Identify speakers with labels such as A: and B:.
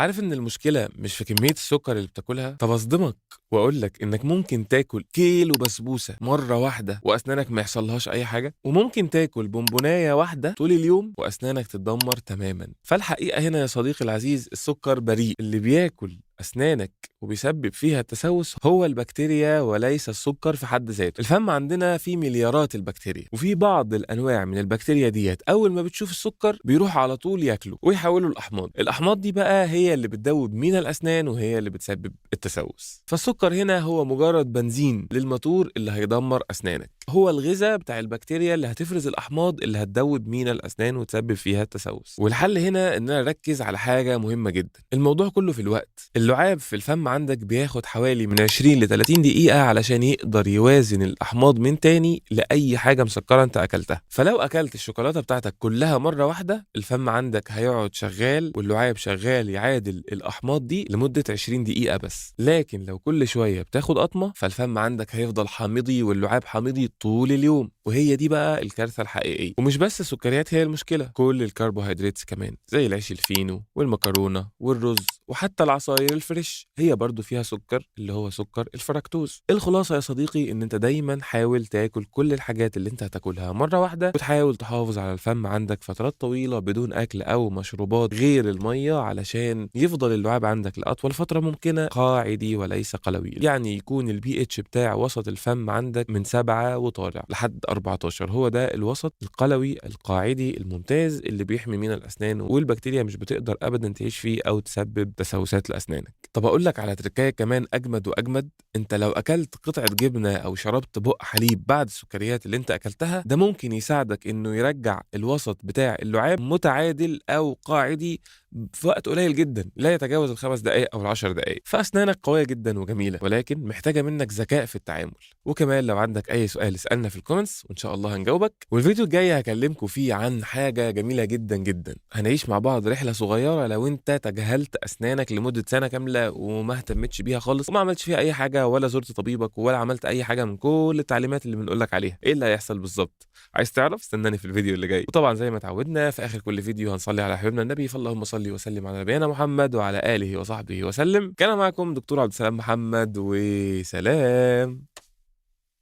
A: عارف ان المشكله مش في كميه السكر اللي بتاكلها؟ طب اصدمك واقول لك انك ممكن تاكل كيلو بسبوسه مره واحده واسنانك ما يحصلهاش اي حاجه، وممكن تاكل بونبونايه واحده طول اليوم واسنانك تتدمر تماما. فالحقيقه هنا يا صديقي العزيز السكر بريء، اللي بياكل اسنانك وبيسبب فيها التسوس هو البكتيريا وليس السكر في حد ذاته. الفم عندنا فيه مليارات البكتيريا، وفي بعض الانواع من البكتيريا ديت اول ما بتشوف السكر بيروح على طول ياكله ويحولوا الاحماض. الاحماض دي بقى هي اللي بتدوب مينا الاسنان وهي اللي بتسبب التسوس. فالسكر هنا هو مجرد بنزين للموتور اللي هيدمر اسنانك، هو الغذاء بتاع البكتيريا اللي هتفرز الاحماض اللي هتدوب مينا الاسنان وتسبب فيها التسوس. والحل هنا اننا نركز على حاجه مهمه جدا، الموضوع كله في الوقت. اللعاب في الفم عندك بياخد حوالي من 20 ل 30 دقيقه علشان يقدر يوازن الاحماض من تاني لاي حاجه مسكره انت اكلتها. فلو اكلت الشوكولاته بتاعتك كلها مره واحده الفم عندك هيقعد شغال واللعاب شغال يعادل الاحماض دي لمده 20 دقيقه بس. لكن لو كل شويه بتاخد قطمه فالفم عندك هيفضل حامضي واللعاب حامضي طول اليوم، وهي دي بقى الكارثه الحقيقيه. ومش بس السكريات هي المشكله، كل الكربوهيدرات كمان زي العيش الفينو والمكرونه والرز وحتى العصاير الفريش هي برضو فيها سكر اللي هو سكر الفركتوز. الخلاصه يا صديقي ان انت دايما حاول تاكل كل الحاجات اللي انت هتاكلها مره واحده، وتحاول تحافظ على الفم عندك فترات طويله بدون اكل او مشروبات غير الميه علشان يفضل اللعاب عندك لاطول فتره ممكنه قاعدي وليس قلوي. يعني يكون البي اتش بتاع وسط الفم عندك من 7 وطالع لحد 14، هو ده الوسط القلوي القاعدي الممتاز اللي بيحمي من الاسنان والبكتيريا مش بتقدر ابدا تعيش فيه او تسبب تسوسات لاسنانك. طب اقول لك على تركايه كمان اجمد واجمد، انت لو اكلت قطعه جبنه او شربت بق حليب بعد السكريات اللي انت اكلتها ده ممكن يساعدك انه يرجع الوسط بتاع اللعاب متعادل او قاعدي في وقت قليل جدا لا يتجاوز ال5 دقائق او ال10 دقائق. فاسنانك قويه جدا وجميله ولكن محتاجه منك ذكاء في التعامل. وكمان لو عندك اي سؤال اسالنا في الكومنتس وان شاء الله هنجاوبك. والفيديو الجاي هكلمكم فيه عن حاجه جميله جدا جدا، هنعيش مع بعض رحله صغيره لو انت تجاهلت اسنانك لمده سنه كامله وما اهتمتش بيها خالص وما عملتش فيها اي حاجه ولا زرت طبيبك ولا عملت اي حاجه من كل التعليمات اللي بنقول لك عليها. ايه اللي هيحصل بالظبط؟ عايز تعرف؟ استناني في الفيديو اللي جاي. وطبعا زي ما اتعودنا في اخر كل فيديو هنصلي على حبيبنا النبي، فاللهم صل وسلم على نبينا محمد وعلى اله وصحبه وسلم. كان معكم دكتور عبد السلام محمد وسلام.